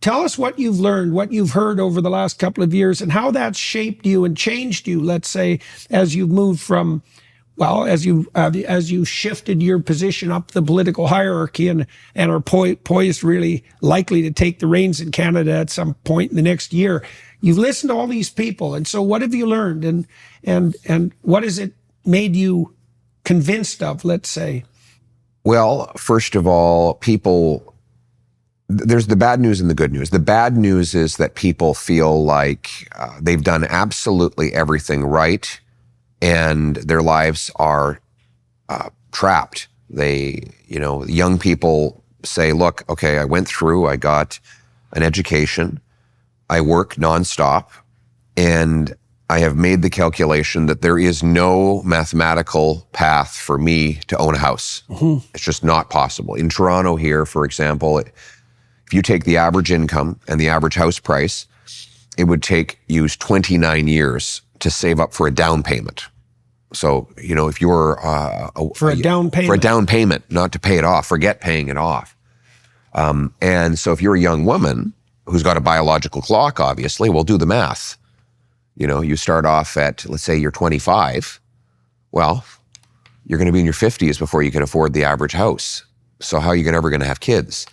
tell us what you've learned, what you've heard over the last couple of years, and how that's shaped you and changed you, let's say, as you've moved from, well, as you shifted your position up the political hierarchy and are poised really likely to take the reins in Canada at some point in the next year. You've listened to all these people. And so what have you learned? And what has it made you convinced of, let's say? Well, first of all, there's the bad news and the good news. The bad news is that people feel like they've done absolutely everything right and their lives are trapped. Young people say, look, okay, I went through, I got an education, I work nonstop, and I have made the calculation that there is no mathematical path for me to own a house. Mm-hmm. It's just not possible. In Toronto here, for example, if you take the average income and the average house price, it would take you 29 years to save up for a down payment. So, if you're for a down payment, not to pay it off, forget paying it off. And so if you're a young woman who's got a biological clock, obviously, well, do the math. You start off at, let's say you're 25. Well, you're going to be in your 50s before you can afford the average house. So how are you ever going to have kids?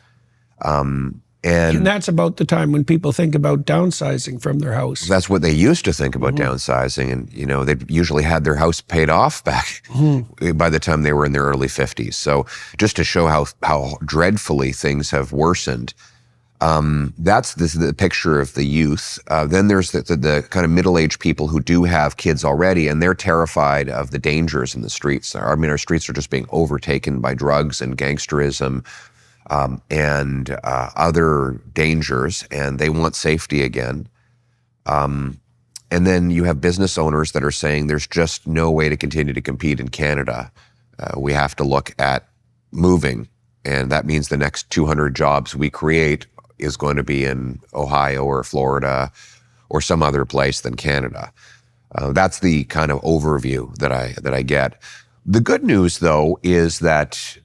And that's about the time when people think about downsizing from their house. That's what they used to think about downsizing. And, they usually had their house paid off back by the time they were in their early 50s. So just to show how dreadfully things have worsened, that's the picture of the youth. Then there's the kind of middle-aged people who do have kids already, and they're terrified of the dangers in the streets. I mean, our streets are just being overtaken by drugs and gangsterism, and other dangers, and they want safety again. And then you have business owners that are saying there's just no way to continue to compete in Canada. We have to look at moving, and that means the next 200 jobs we create is going to be in Ohio or Florida or some other place than Canada. That's the kind of overview that I get. The good news, though, is that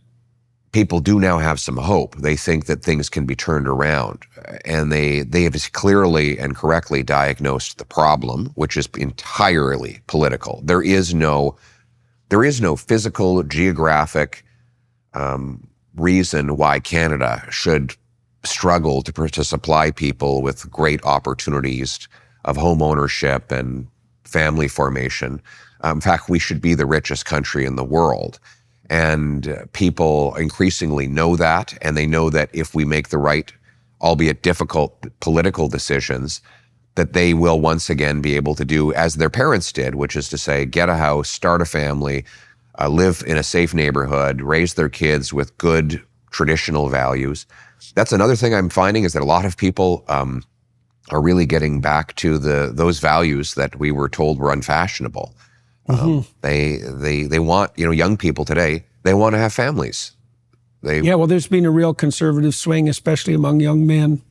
people do now have some hope. They think that things can be turned around, and they have clearly and correctly diagnosed the problem, which is entirely political. There is no physical, geographic reason why Canada should struggle to supply people with great opportunities of home ownership and family formation. In fact, we should be the richest country in the world. And people increasingly know that, and they know that if we make the right, albeit difficult, political decisions, that they will once again be able to do as their parents did, which is to say, get a house, start a family, live in a safe neighborhood, raise their kids with good traditional values. That's another thing I'm finding, is that a lot of people are really getting back to those values that we were told were unfashionable. They want, young people today, they want to have families. Well, there's been a real conservative swing, especially among young men.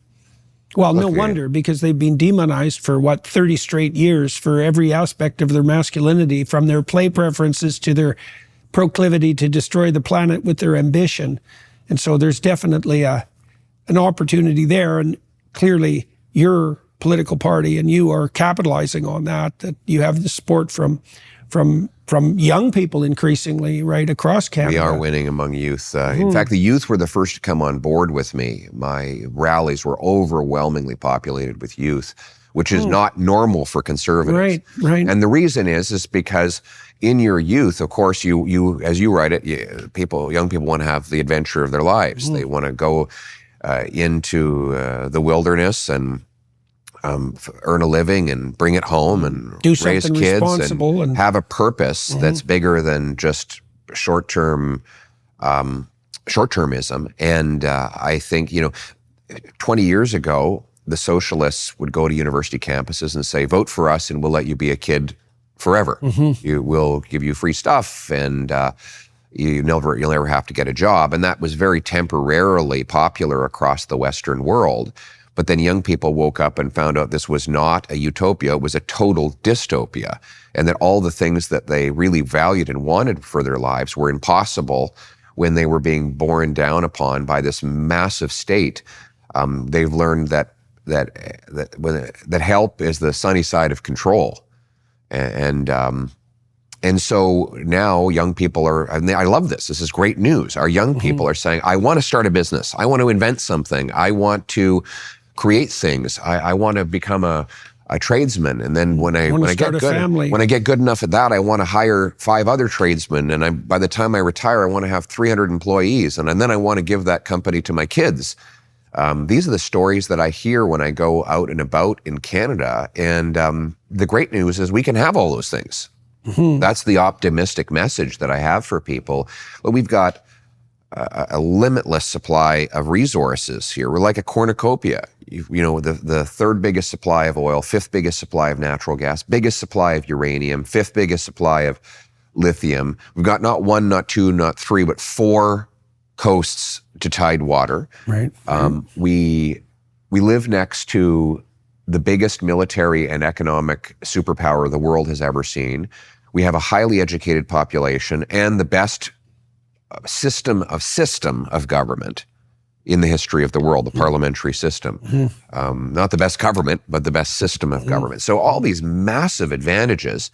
Well, no wonder, because they've been demonized for 30 straight years for every aspect of their masculinity, from their play preferences to their proclivity to destroy the planet with their ambition. And so there's definitely an opportunity there. And clearly your political party and you are capitalizing on that you have the support from young people increasingly right across Canada. We are winning among youth. In fact, the youth were the first to come on board with me. My rallies were overwhelmingly populated with youth, which is not normal for conservatives. Right. And the reason is because in your youth, of course, you as you write it, young people want to have the adventure of their lives. They want to go into the wilderness and earn a living and bring it home and raise kids and have a purpose that's bigger than just short-termism. And I think, 20 years ago, the socialists would go to university campuses and say, vote for us and we'll let you be a kid forever. We'll give you free stuff and you'll never have to get a job. And that was very temporarily popular across the Western world. But then young people woke up and found out this was not a utopia, it was a total dystopia, and that all the things that they really valued and wanted for their lives were impossible when they were being borne down upon by this massive state. They've learned that help is the sunny side of control, and so now young people are, and I love this. This is great news. Our young people are saying, I want to start a business. I want to invent something. I want to create things. I want to become a tradesman. And then when I get good enough at that, I want to hire 5 other tradesmen. And by the time I retire, I want to have 300 employees. And then I want to give that company to my kids. These are the stories that I hear when I go out and about in Canada. And the great news is we can have all those things. That's the optimistic message that I have for people. But we've got a limitless supply of resources here. We're like a cornucopia. The 3rd biggest supply of oil, 5th biggest supply of natural gas, biggest supply of uranium, 5th biggest supply of lithium. We've got not 1, not 2, not 3, but 4 coasts to tide water. Right. We live next to the biggest military and economic superpower the world has ever seen. We have a highly educated population and the best system of government in the history of the world, the parliamentary system. Not the best government, but the best system of government. So all these massive advantages,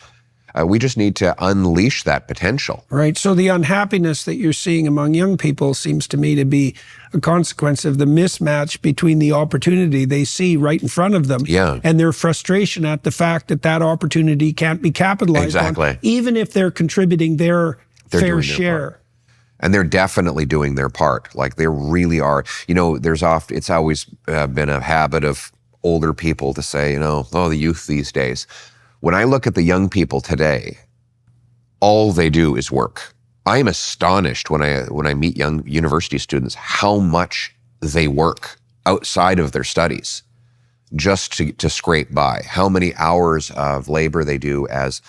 we just need to unleash that potential. Right. So the unhappiness that you're seeing among young people seems to me to be a consequence of the mismatch between the opportunity they see right in front of them and their frustration at the fact that that opportunity can't be capitalized on, even if they're contributing their fair share. And they're definitely doing their part. Like they really are. It's always been a habit of older people to say, the youth these days. When I look at the young people today, all they do is work. I am astonished when I meet young university students how much they work outside of their studies just to scrape by. How many hours of labor they do as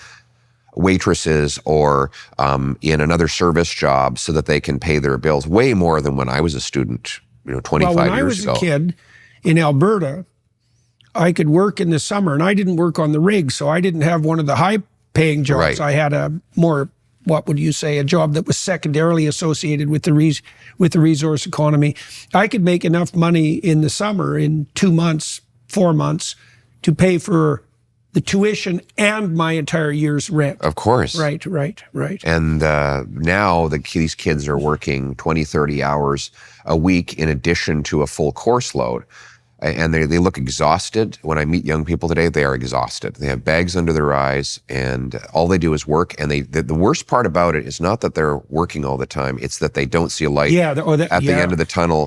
waitresses or in another service job so that they can pay their bills. Way more than when I was a student, 25 years ago. When I was a kid in Alberta, I could work in the summer, and I didn't work on the rig, so I didn't have one of the high-paying jobs. Right. I had a more, what would you say, a job that was secondarily associated with the resource economy. I could make enough money in the summer in 2 months, 4 months to pay for the tuition and my entire year's rent. Of course. Right. And now these kids are working 20, 30 hours a week in addition to a full course load. And they look exhausted. When I meet young people today, they are exhausted. They have bags under their eyes, and all they do is work. And the worst part about it is not that they're working all the time; it's that they don't see a light at the end of the tunnel